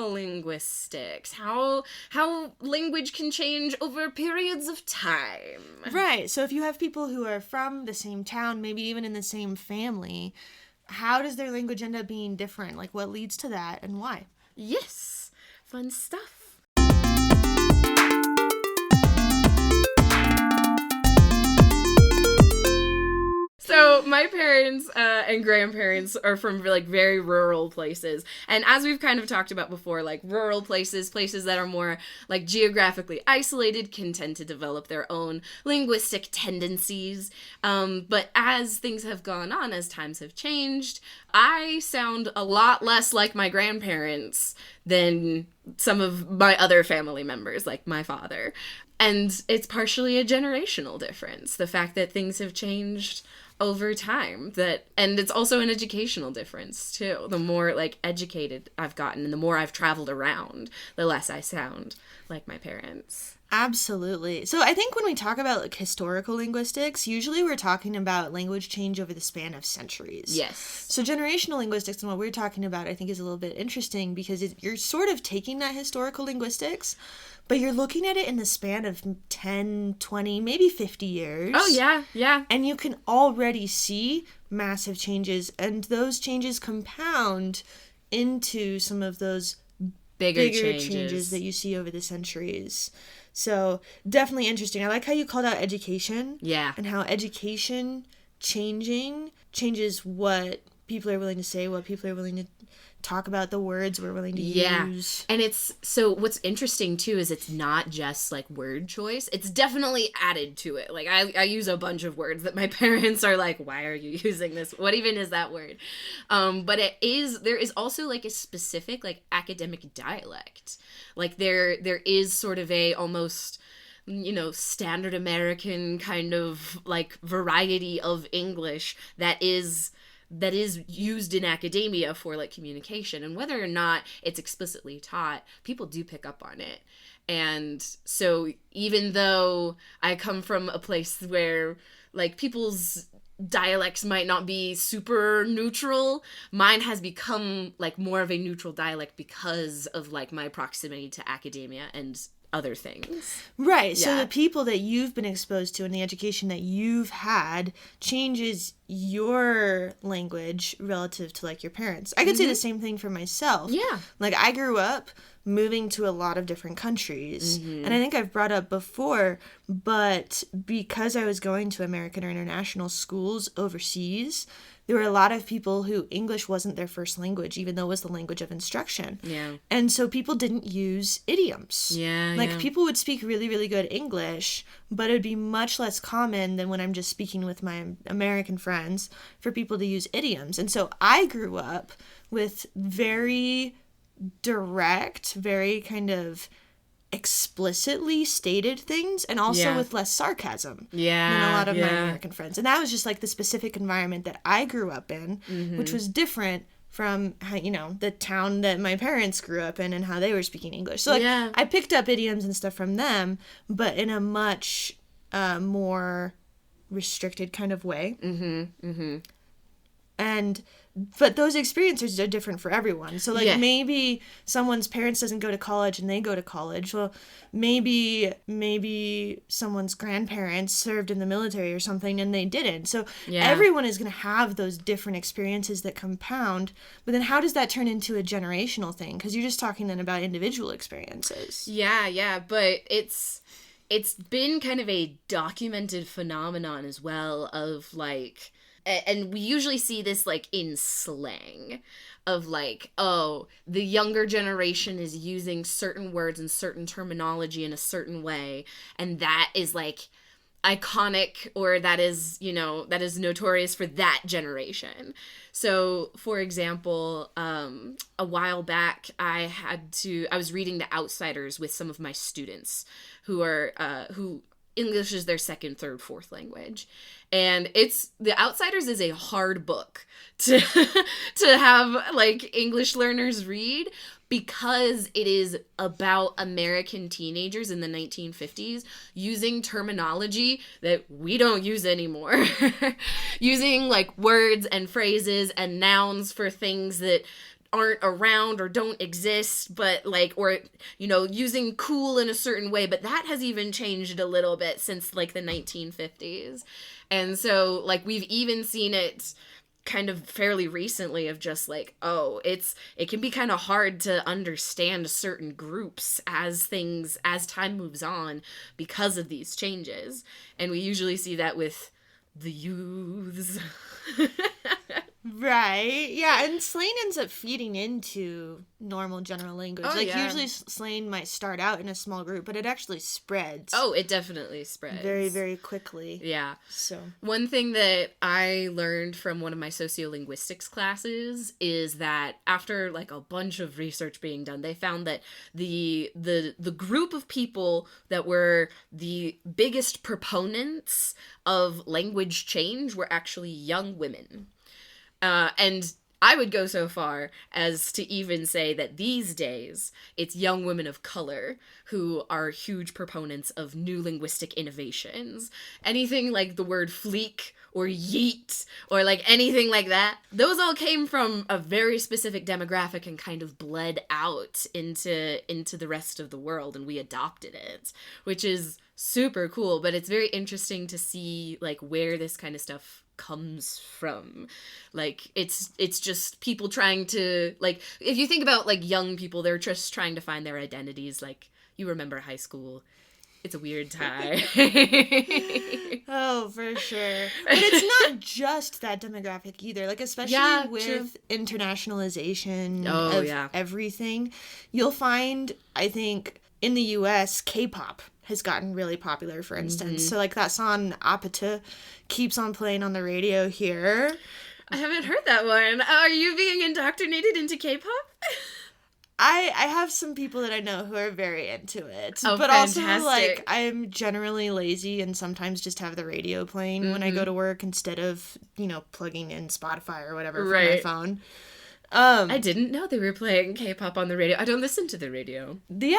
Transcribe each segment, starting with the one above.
linguistics, how language can change over periods of time. Right. So if you have people who are from the same town, maybe even in the same family, how does their language end up being different? Like, what leads to that and why? Yes. Fun stuff. So my parents and grandparents are from like very rural places. And as we've kind of talked about before, like rural places that are more like geographically isolated can tend to develop their own linguistic tendencies. But as things have gone on, as times have changed, I sound a lot less like my grandparents than some of my other family members, like my father. And it's partially a generational difference. The fact that things have changed over time, and it's also an educational difference too. The more like educated I've gotten and the more I've traveled around, the less I sound like my parents. Absolutely. So I think when we talk about like historical linguistics, usually we're talking about language change over the span of centuries. Yes. So generational linguistics and what we're talking about, I think, is a little bit interesting because you're sort of taking that historical linguistics, but you're looking at it in the span of 10, 20, maybe 50 years. Oh, yeah, yeah. And you can already see massive changes, and those changes compound into some of those bigger changes that you see over the centuries. So definitely interesting. I like how you called out education. Yeah. And how education changes what people are willing to say, what people are willing to talk about, the words we're willing to use. And it's, so what's interesting too is it's not just like word choice. It's definitely added to it. Like I use a bunch of words that my parents are like, why are you using this? What even is that word? But there is also like a specific like academic dialect. Like there is sort of a almost, you know, standard American kind of like variety of English that is used in academia for like communication, and whether or not it's explicitly taught, people do pick up on it. And so even though I come from a place where like people's dialects might not be super neutral, mine has become like more of a neutral dialect because of like my proximity to academia and other things. Right. So the people that you've been exposed to and the education that you've had changes your language relative to like your parents. I could say the same thing for myself. Yeah. Like I grew up moving to a lot of different countries. And I think I've brought up before, but because I was going to American or international schools overseas, there were a lot of people who English wasn't their first language, even though it was the language of instruction. Yeah. And so people didn't use idioms. Yeah. Like people would speak really, really good English, but it would be much less common than when I'm just speaking with my American friends for people to use idioms. And so I grew up with very direct, very kind of explicitly stated things, and also with less sarcasm than a lot of my American friends. And that was just like the specific environment that I grew up in, which was different from how, you know, the town that my parents grew up in and how they were speaking English. So like I picked up idioms and stuff from them, but in a much more restricted kind of way. But those experiences are different for everyone. So, like, maybe someone's parents doesn't go to college and they go to college. Well, maybe someone's grandparents served in the military or something and they didn't. So, everyone is going to have those different experiences that compound. But then how does that turn into a generational thing? Because you're just talking then about individual experiences. Yeah. But it's been kind of a documented phenomenon as well of, like... And we usually see this, like, in slang of, like, oh, the younger generation is using certain words and certain terminology in a certain way, and that is, like, iconic, or that is, you know, that is notorious for that generation. So, for example, a while back, I was reading The Outsiders with some of my students who English is their second, third, fourth language. And The Outsiders is a hard book to have, like, English learners read, because it is about American teenagers in the 1950s using terminology that we don't use anymore. Using, like, words and phrases and nouns for things that aren't around or don't exist, but like, or, you know, using cool in a certain way, but that has even changed a little bit since like the 1950s. And so like we've even seen it kind of fairly recently of just like, oh, it can be kind of hard to understand certain groups as time moves on because of these changes. And we usually see that with the youths. Right. Yeah, and slang ends up feeding into normal general language. Oh, like, yeah. usually slang might start out in a small group, but it actually spreads. Oh, it definitely spreads. Very, very quickly. Yeah. So. One thing that I learned from one of my sociolinguistics classes is that after, like, a bunch of research being done, they found that the group of people that were the biggest proponents of language change were actually young women. And I would go so far as to even say that these days, it's young women of color who are huge proponents of new linguistic innovations. Anything like the word fleek or yeet or like anything like that, those all came from a very specific demographic and kind of bled out into the rest of the world, and we adopted it, which is super cool. But it's very interesting to see like where this kind of stuff comes from. Like it's just people trying to, like, if you think about like young people, they're just trying to find their identities. Like, you remember high school, it's a weird time. Oh, for sure. But it's not just that demographic either. Like, especially with true. internationalization Oh, of yeah. everything, you'll find, I think, in the US, K-pop has gotten really popular, for instance. So, like, that song Apata keeps on playing on the radio here. I haven't heard that one. Are you being indoctrinated into K-pop? I have some people that I know who are very into it. Oh, but fantastic. also, like, I'm generally lazy and sometimes just have the radio playing when I go to work instead of, you know, plugging in Spotify or whatever from my phone. I didn't know they were playing K-pop on the radio. I don't listen to the radio. Yeah,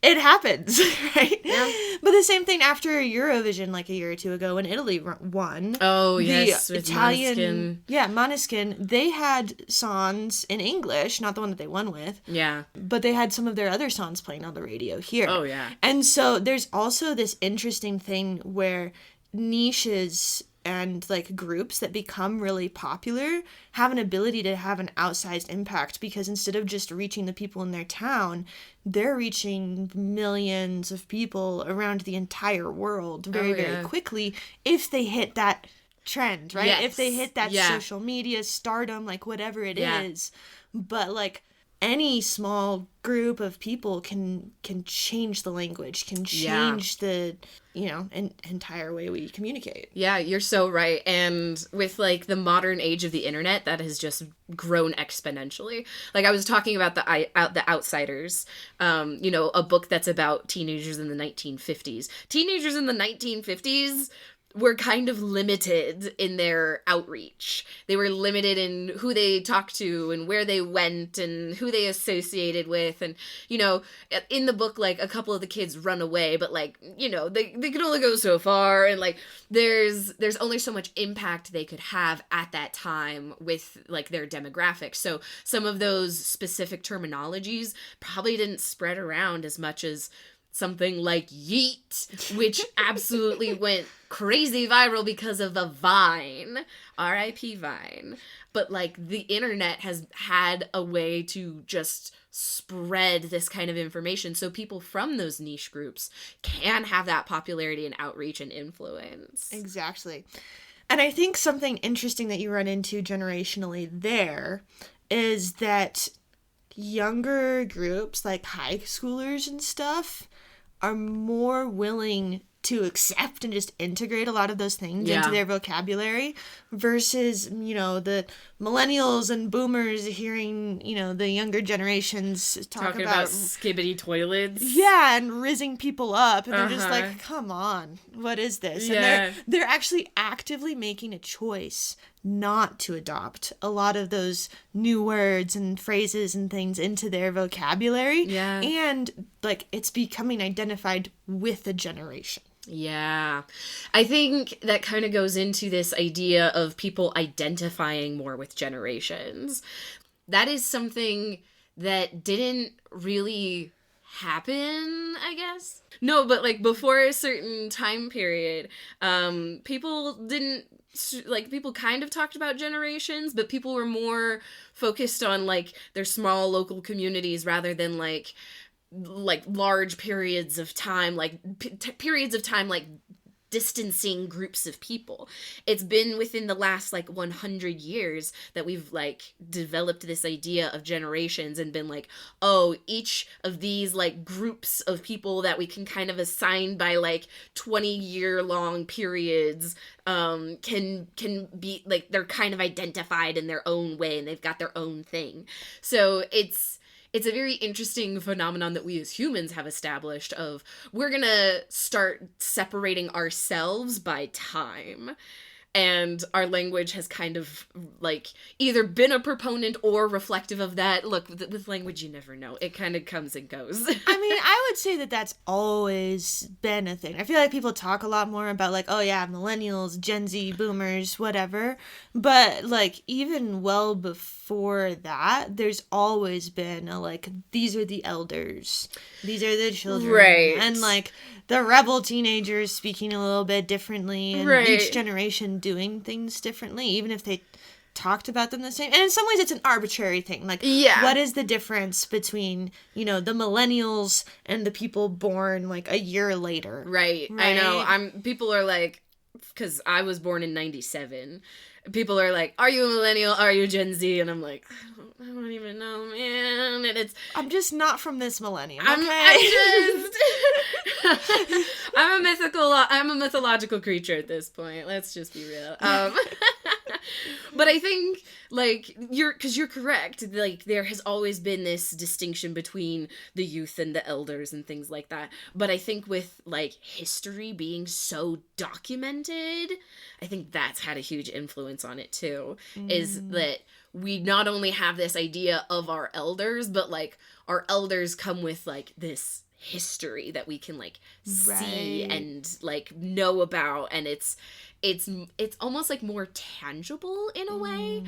it happens, right? Yeah. But the same thing after Eurovision, like a year or two ago, when Italy won. Oh, yes, with Måneskin. Yeah, Måneskin. They had songs in English, not the one that they won with. Yeah. But they had some of their other songs playing on the radio here. Oh, yeah. And so there's also this interesting thing where niches and like groups that become really popular have an ability to have an outsized impact, because instead of just reaching the people in their town, they're reaching millions of people around the entire world very, very quickly if they hit that trend, right? Yes. If they hit that social media stardom, like whatever it is. But like any small group of people can change the language, can change the, you know, entire way we communicate. Yeah, you're so right. And with like the modern age of the internet, that has just grown exponentially. Like I was talking about the Outsiders, you know, a book that's about teenagers in the 1950s. Teenagers in the 1950s were kind of limited in their outreach. They were limited in who they talked to and where they went and who they associated with. And, you know, in the book, like, a couple of the kids run away, but, like, you know, they can only go so far. And, like, there's only so much impact they could have at that time with, like, their demographics. So some of those specific terminologies probably didn't spread around as much as something like yeet, which absolutely went crazy viral because of a Vine, R.I.P. Vine. But like the internet has had a way to just spread this kind of information so people from those niche groups can have that popularity and outreach and influence. Exactly. And I think something interesting that you run into generationally there is that younger groups, like high schoolers and stuff, are more willing to accept and just integrate a lot of those things into their vocabulary versus, you know, the millennials and boomers hearing, you know, the younger generations talking about skibbity toilets. Yeah, and rizzing people up. And they're just like, come on, what is this? And they're actually actively making a choice not to adopt a lot of those new words and phrases and things into their vocabulary. Yeah. And, like, it's becoming identified with the generation. Yeah. I think that kind of goes into this idea of people identifying more with generations. that is something that didn't really happen, I guess. No, but like before a certain time period, people didn't like, people kind of talked about generations, but people were more focused on like their small local communities rather than like large periods of time, like periods of time like distancing groups of people. It's been within the last like 100 years that we've like developed this idea of generations and been like, oh, each of these like groups of people that we can kind of assign by like 20-year long periods can be like, they're kind of identified in their own way and they've got their own thing. So it's a very interesting phenomenon that we as humans have established of, we're gonna start separating ourselves by time. And our language has kind of, like, either been a proponent or reflective of that. Look, with language, you never know. It kind of comes and goes. I mean, I would say that that's always been a thing. I feel like people talk a lot more about, like, oh, yeah, millennials, Gen Z, boomers, whatever. But, like, even well before that, there's always been a, like, these are the elders. These are the children. Right. And, like, the rebel teenagers speaking a little bit differently. And right. Each generation doing things differently, even if they talked about them the same. And in some ways it's an arbitrary thing. Like, yeah. What is the difference between, the millennials and the people born like a year later? Right. I know. People are like, because I was born in 97. People are like, are you a millennial? Are you Gen Z? And I'm like, I don't even know, man. And I'm just not from this millennium. I'm a mythological creature at this point. Let's just be real. But I think, like, you're correct. Like, there has always been this distinction between the youth and the elders and things like that. But I think with, like, history being so documented, I think that's had a huge influence on it, too. Is that we not only have this idea of our elders, but, like, our elders come with, like, this history that we can, like, see and, like, know about, and it's almost like more tangible in a way.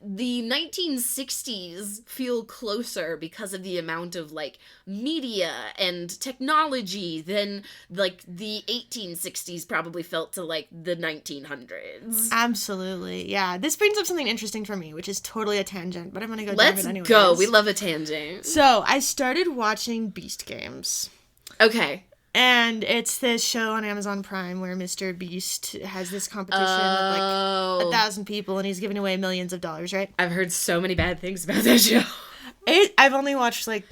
The 1960s feel closer because of the amount of, like, media and technology than, like, the 1860s probably felt to, like, the 1900s. Absolutely, yeah. This brings up something interesting for me, which is totally a tangent, but I'm gonna go Let's dive in anyways. go. We love a tangent. So, I started watching Beast Games. Okay. And it's this show on Amazon Prime where Mr. Beast has this competition with like 1,000 people and he's giving away millions of dollars, right? I've heard so many bad things about that show. I've only watched like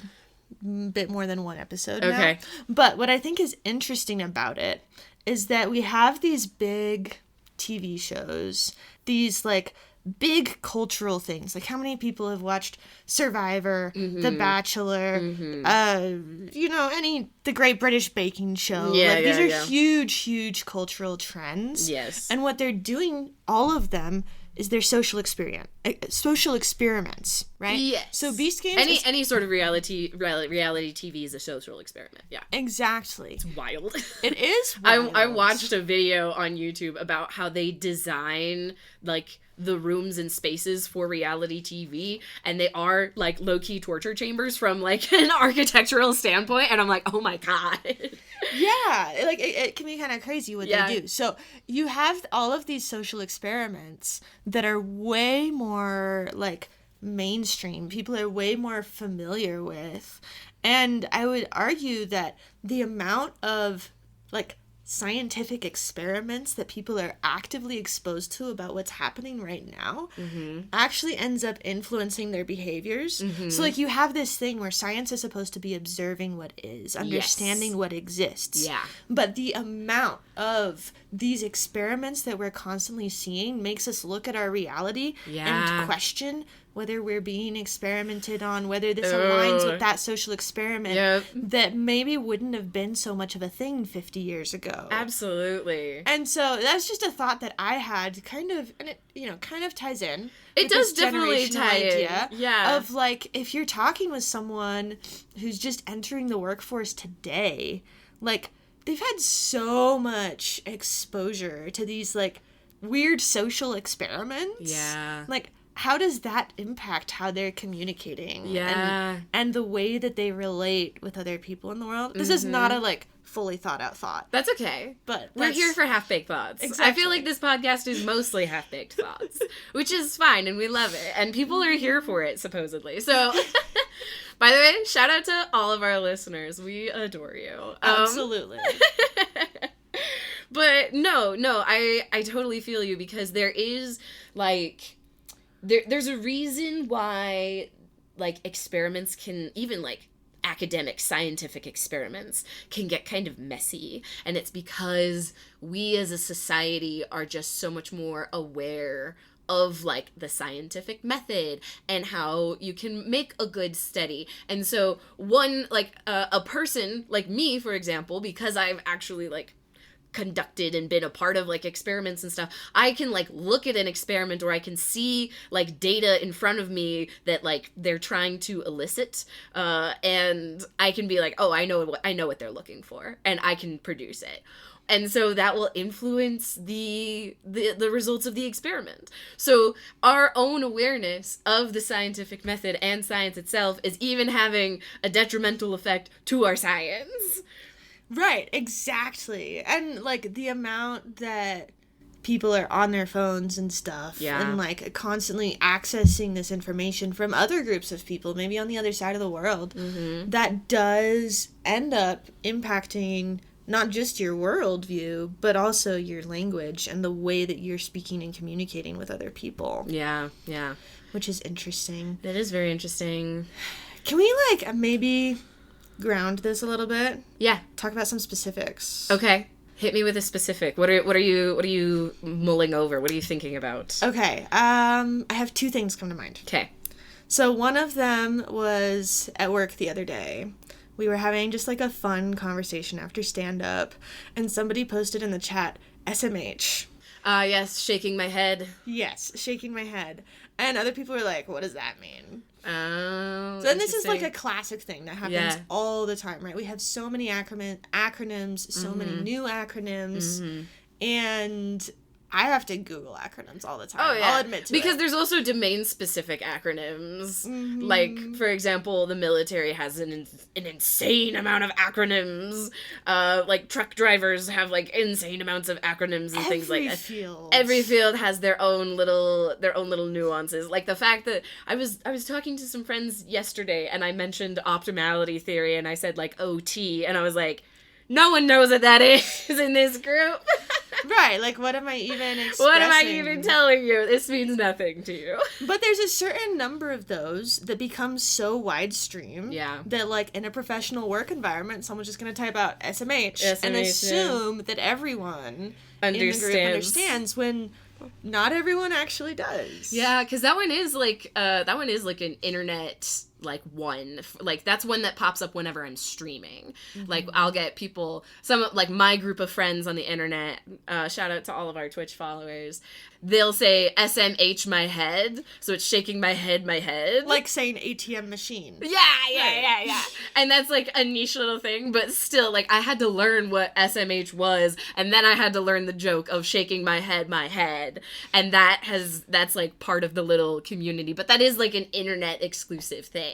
a bit more than one episode now. But what I think is interesting about it is that we have these big TV shows, these like big cultural things. Like, how many people have watched Survivor, The Bachelor, the Great British Baking Show? These are huge, huge cultural trends. Yes. And what they're doing, all of them, is their social experiments, right? Yes. So Beast Games... Any sort of reality TV is a social experiment, yeah. Exactly. It's wild. It is wild. I watched a video on YouTube about how they design, like, the rooms and spaces for reality TV, and they are, like, low-key torture chambers from, like, an architectural standpoint, and I'm like, oh my god. Yeah, like, it can be kind of crazy what they do. So, you have all of these social experiments that are way more, like, mainstream. People are way more familiar with, and I would argue that the amount of, like, scientific experiments that people are actively exposed to about what's happening right now actually ends up influencing their behaviors. So, like, you have this thing where science is supposed to be observing what is, understanding what exists. Yeah. But the amount of these experiments that we're constantly seeing makes us look at our reality and question whether we're being experimented on, whether this aligns with that social experiment that maybe wouldn't have been so much of a thing 50 years ago. Absolutely. And so that's just a thought that I had, kind of, and it, kind of ties in. It does definitely tie in. Yeah. Of, like, if you're talking with someone who's just entering the workforce today, like, they've had so much exposure to these, like, weird social experiments. Yeah. Like, how does that impact how they're communicating? Yeah. And the way that they relate with other people in the world? This is not a, like, fully thought out thought. That's okay. But we're here for half-baked thoughts. Exactly. I feel like this podcast is mostly half-baked thoughts, which is fine, and we love it. And people are here for it, supposedly. So, by the way, shout out to all of our listeners. We adore you. Absolutely. But no, I totally feel you, because there is, like, there's a reason why, like, experiments can, even, like, academic scientific experiments can get kind of messy, and it's because we as a society are just so much more aware of, like, the scientific method and how you can make a good study. And so one, like, a person like me, for example, because I've actually, like, conducted and been a part of, like, experiments and stuff, I can, like, look at an experiment, or I can see, like, data in front of me that, like, they're trying to elicit, and I can be like, oh, I know what they're looking for, and I can produce it. And so that will influence the results of the experiment. So our own awareness of the scientific method and science itself is even having a detrimental effect to our science. Right, exactly. And, like, the amount that people are on their phones and stuff, and, like, constantly accessing this information from other groups of people, maybe on the other side of the world, that does end up impacting not just your worldview, but also your language and the way that you're speaking and communicating with other people. Yeah. Which is interesting. That is very interesting. Can we, like, maybe ground this a little bit? Yeah. Talk about some specifics. Okay. Hit me with a specific. What are you mulling over? What are you thinking about? Okay. I have two things come to mind. Okay. So one of them was at work the other day. We were having just, like, a fun conversation after stand-up, and somebody posted in the chat, SMH. Yes, shaking my head. Yes, shaking my head. And other people were like, what does that mean? Oh, so, and this is, like, a classic thing that happens all the time, right? We have so many acronyms, so many new acronyms, and I have to Google acronyms all the time. Oh, yeah. I'll admit to it. Because there's also domain-specific acronyms. Like, for example, the military has an insane amount of acronyms. Like, truck drivers have, like, insane amounts of acronyms and things like that. Every field has their own little nuances. Like, the fact that I was talking to some friends yesterday, and I mentioned optimality theory, and I said, like, OT, and I was like, no one knows what that is in this group. Right, like, what am I even expressing? What am I even telling you? This means nothing to you. But there's a certain number of those that become so widestream that, like, in a professional work environment, someone's just going to type out SMH and assume that everyone in the group understands, when not everyone actually does. Yeah, because that one is like an internet, like, one, like, that's one that pops up whenever I'm streaming. Like, I'll get people, like, my group of friends on the internet, shout out to all of our Twitch followers, they'll say SMH my head, so it's shaking my head. Like saying ATM machine. Yeah. And that's, like, a niche little thing, but still, like, I had to learn what SMH was, and then I had to learn the joke of shaking my head, and that's, like, part of the little community, but that is, like, an internet exclusive thing.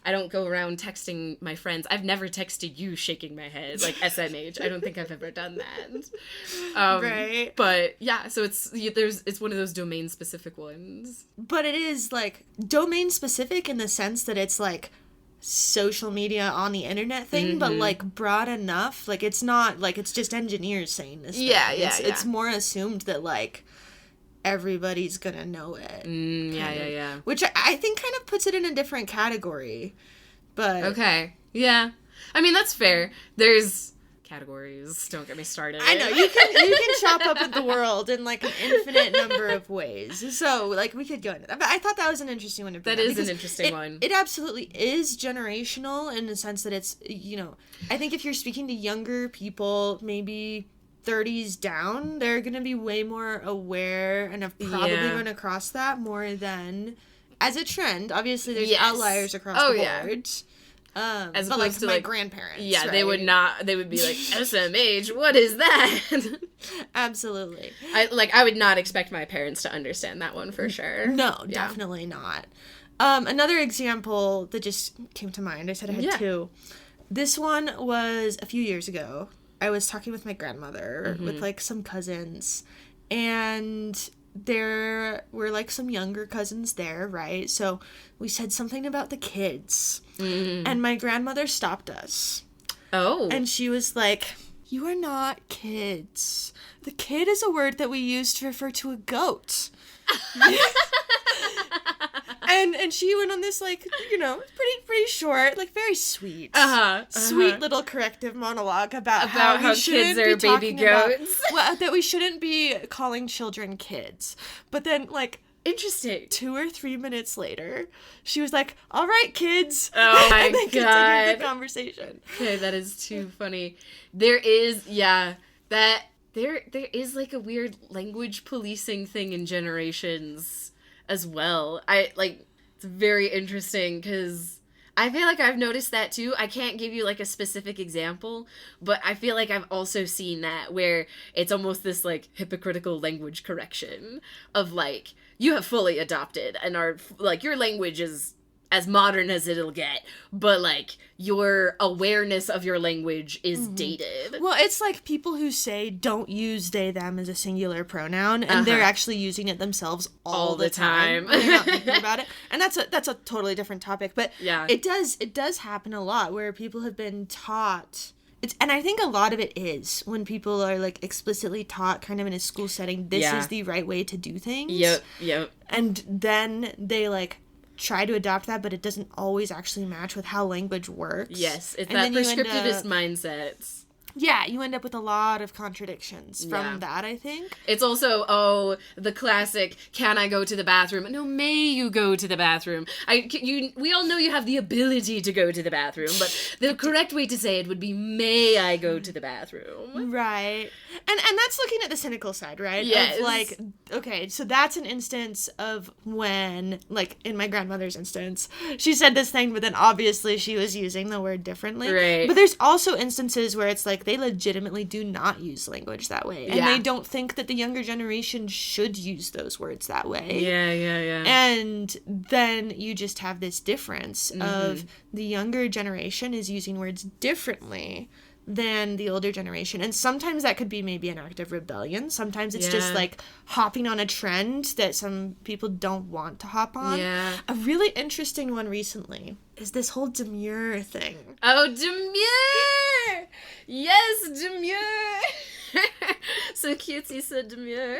I don't go around texting my friends. I've never texted you shaking my head, like, SMH. I don't think I've ever done that. Right. But, yeah, so it's one of those domain-specific ones. But it is, like, domain-specific in the sense that it's, like, social media on the internet thing, but, like, broad enough. Like, it's not, like, it's just engineers saying this thing. It's more assumed that, like, everybody's gonna know it. Yeah. Which I think kind of puts it in a different category. But okay. Yeah. I mean, that's fair. There's categories. Don't get me started. I know. You can chop up at the world in, like, an infinite number of ways. So, like, we could go into that. But I thought that was an interesting one to bring up. That is an interesting one. It absolutely is generational in the sense that it's, you know, I think if you're speaking to younger people, maybe 30s down, they're going to be way more aware and have probably run across that more than as a trend. Obviously, there's outliers across the board. As but opposed to my grandparents. Yeah, right? they would not. They would be like, SMH. What is that? Absolutely. I would not expect my parents to understand that one for sure. No, definitely not. Another example that just came to mind. I said I had two. This one was a few years ago. I was talking with my grandmother with like some cousins, and there were like some younger cousins there, right? So we said something about the kids, and my grandmother stopped us. Oh. And she was like, "You are not kids. The kid is a word that we use to refer to a goat." And she went on this, like, you know, pretty short, like, very sweet, sweet little corrective monologue about how kids are baby goats. That we shouldn't be calling children kids. But then, like, interesting. 2 or 3 minutes later, she was like, "All right, kids." Oh my and then God. continued the conversation. Okay, that is too funny. There is, there is like a weird language policing thing in generations as well. It's very interesting because I feel like I've noticed that too. I can't give you like a specific example, but I feel like I've also seen that where it's almost this like hypocritical language correction of like, you have fully adopted and are like, your language is as modern as it'll get, but like your awareness of your language is dated. Well, it's like people who say don't use they them as a singular pronoun, and they're actually using it themselves all the time. They're not thinking about it, and that's a totally different topic. But it does happen a lot where people have been taught. And I think a lot of it is when people are like explicitly taught kind of in a school setting, this is the right way to do things. Yep. And then they like try to adopt that, but it doesn't always actually match with how language works. Yes, it's that prescriptivist mindset. Yeah, you end up with a lot of contradictions from that, I think. It's also, the classic, can I go to the bathroom? No, may you go to the bathroom? We all know you have the ability to go to the bathroom, but the correct way to say it would be, may I go to the bathroom? Right. And that's looking at the cynical side, right? Yes. Of like, okay, so that's an instance of when, like, in my grandmother's instance, she said this thing, but then obviously she was using the word differently. Right. But there's also instances where it's like, they legitimately do not use language that way. And they don't think that the younger generation should use those words that way. Yeah. And then you just have this difference of the younger generation is using words differently than the older generation. And sometimes that could be maybe an act of rebellion. Sometimes it's just like hopping on a trend that some people don't want to hop on. Yeah. A really interesting one recently is this whole demure thing. Oh, demure! Yes, demure! So cutesy said demure.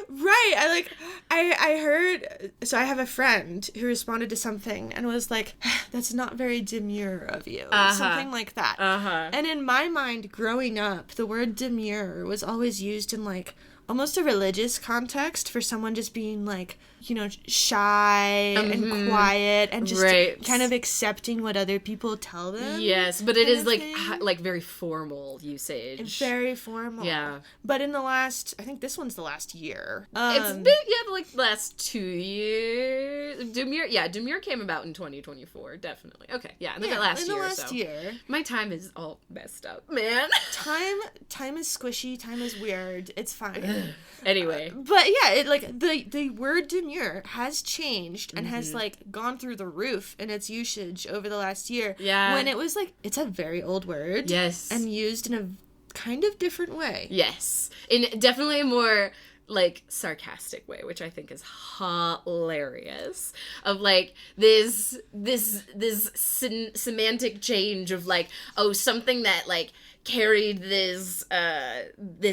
Right. I heard, so I have a friend who responded to something and was like, that's not very demure of you. Something like that. And in my mind, growing up, the word demure was always used in like almost a religious context for someone just being like, you know, shy and quiet and just kind of accepting what other people tell them. Yes, but it is like very formal usage. Very formal. Yeah. But in the last, I think this one's the last year. It's been, like the last 2 years. Demure came about in 2024, definitely. Okay, in the last year. My time is all messed up, man. Time is squishy, time is weird. It's fine. Anyway. But yeah, it like the word demure has changed and has like gone through the roof in its usage over the last year. Yeah. When it was like, it's a very old word. Yes. And used in a kind of different way. Yes. In definitely a more like sarcastic way, which I think is hilarious, of like this semantic change of like, oh, something that like carried this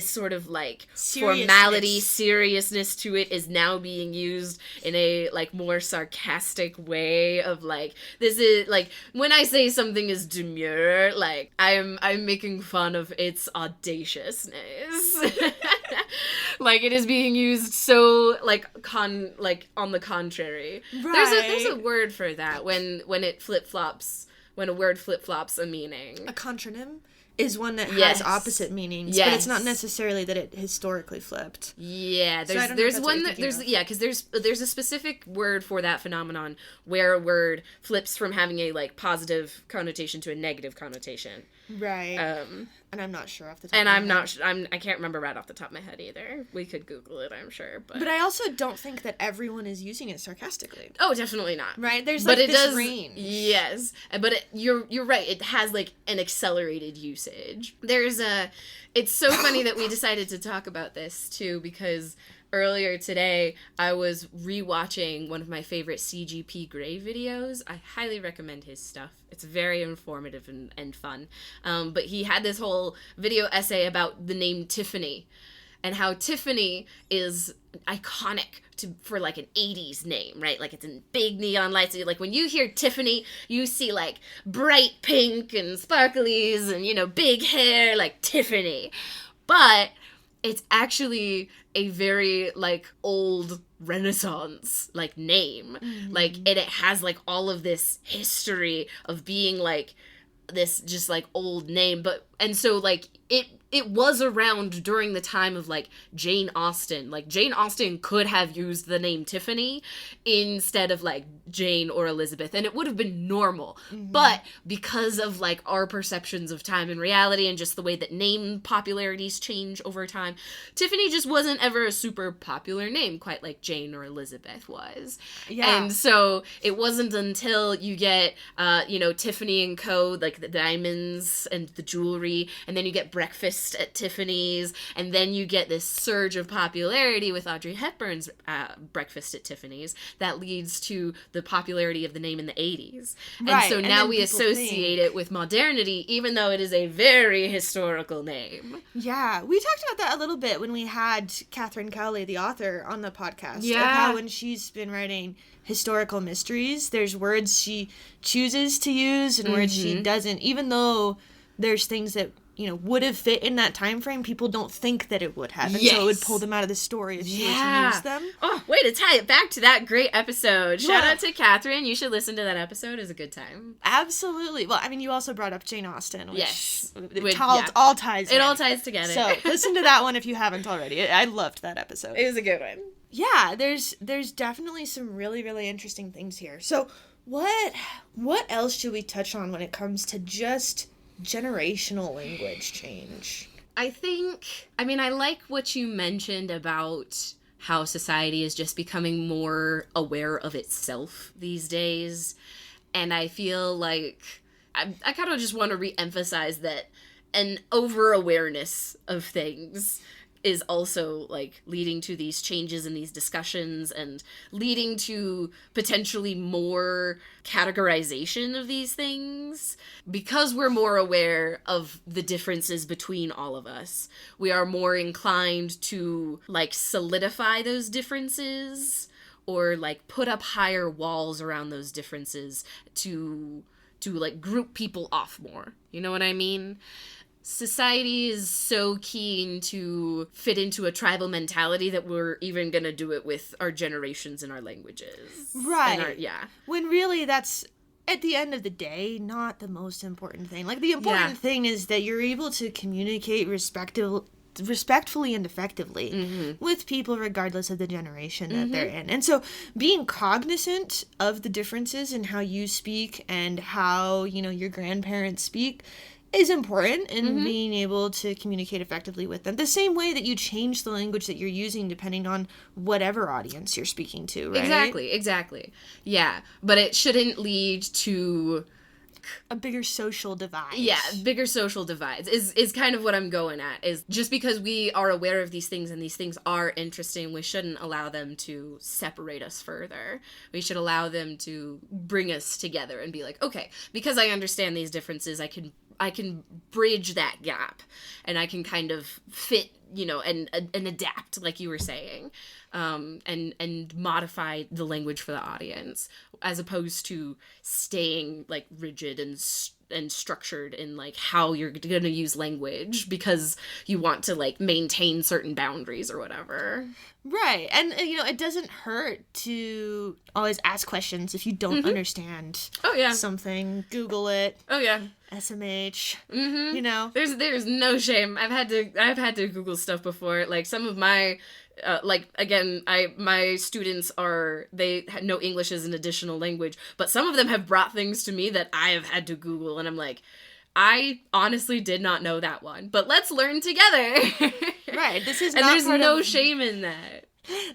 sort of like formality, seriousness to it is now being used in a like more sarcastic way of like, this is like, when I say something is demure, like I'm making fun of its audaciousness. Like it is being used so like on the contrary. Right. There's a word for that when it flip-flops, when a word flip-flops a meaning. A contronym? is one that Yes. has opposite meanings, Yes. but it's not necessarily that it historically flipped. Yeah, So I don't know if there's that's what one you're that thinking there's of. yeah, because there's a specific word for that phenomenon where a word flips from having a like positive connotation to a negative connotation. Right. And I'm not sure off the top And of my I'm head. not I can't remember right off the top of my head either. We could Google it, I'm sure, But I also don't think that everyone is using it sarcastically. oh, definitely not. Right? There's But like it this does, range. yes. But you're right. It has like an accelerated usage. It's so funny that we decided to talk about this too, because earlier today I was rewatching one of my favorite CGP Grey videos. I highly recommend his stuff. It's very informative and fun. But he had this whole video essay about the name Tiffany, and how Tiffany is iconic for like an 80s name, right? Like it's in big neon lights. Like when you hear Tiffany, you see like bright pink and sparklies and, you know, big hair, like Tiffany. But it's actually a very like old Renaissance like name. Like, and it has like all of this history of being like this just like old name. But and so like it was around during the time of like Jane Austen. Like Jane Austen could have used the name Tiffany instead of like Jane or Elizabeth, and it would have been normal. But because of like our perceptions of time and reality and just the way that name popularities change over time, Tiffany just wasn't ever a super popular name, quite like Jane or Elizabeth was. Yeah. And so it wasn't until you get you know, Tiffany and Co., like the diamonds and the jewelry, and then you get breakfast at Tiffany's, and then you get this surge of popularity with Audrey Hepburn's Breakfast at Tiffany's that leads to the popularity of the name in the 80s. And Right, so and now then we people associate think- it with modernity, even though it is a very historical name. Yeah, we talked about that a little bit when we had Catherine Cowley, the author, on the podcast. Of Yeah. how when she's been writing historical mysteries, there's words she chooses to use and words she doesn't, even though there's things that, you know, would have fit in that time frame. People don't think that it would have, and so it would Yes. pull them out of the story if she were to Yeah. use them. Oh, way to tie it back to that great episode. Shout Yeah. out to Catherine. You should listen to that episode. It's a good time. Absolutely. Well, I mean, you also brought up Jane Austen, which Yes. it all ties It in. all ties together. So listen to that one if you haven't already. I loved that episode. It was a good one. Yeah, there's definitely some really, really interesting things here. So what else should we touch on when it comes to just generational language change? I mean, I like what you mentioned about how society is just becoming more aware of itself these days. And I feel like I kind of just want to re-emphasize that an over-awareness of things is also like leading to these changes in these discussions and leading to potentially more categorization of these things. Because we're more aware of the differences between all of us, we are more inclined to like solidify those differences or like put up higher walls around those differences to like group people off more. You know what I mean? Society is so keen to fit into a tribal mentality that we're even going to do it with our generations and our languages. Right. And yeah. When really that's, at the end of the day, not the most important thing. Like, the important thing is that you're able to communicate respectfully and effectively with people regardless of the generation that they're in. And so being cognizant of the differences in how you speak and how, you know, your grandparents speak is important in being able to communicate effectively with them. The same way that you change the language that you're using depending on whatever audience you're speaking to, right? Exactly. Yeah, but it shouldn't lead to A bigger social divide. yeah, bigger social divides is kind of what I'm going at. Is just because we are aware of these things and these things are interesting, we shouldn't allow them to separate us further. We should allow them to bring us together and be like, okay, because I understand these differences, I can bridge that gap, and I can kind of fit, you know, and adapt, like you were saying, and modify the language for the audience, as opposed to staying like rigid and and structured in like how you're going to use language because you want to like maintain certain boundaries or whatever. Right. And, you know, it doesn't hurt to always ask questions if you don't understand something. Google it. Oh, yeah. SMH. You know? There's no shame. I've had to Google stuff before. Like, some of my... my students they know English as an additional language, but some of them have brought things to me that I have had to Google, and I'm like, I honestly did not know that one, but let's learn together. Right. This is and not there's part no of, shame in that.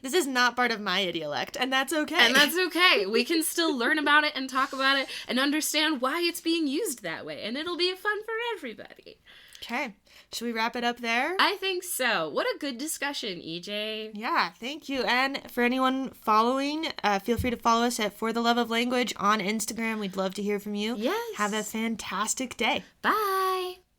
This is not part of my idiolect, and that's okay. And that's okay. We can still learn about it and talk about it and understand why it's being used that way, and it'll be fun for everybody. Okay. Should we wrap it up there? I think so. What a good discussion, EJ. Yeah, thank you. And for anyone following, feel free to follow us at For the Love of Language on Instagram. We'd love to hear from you. Yes. Have a fantastic day. Bye.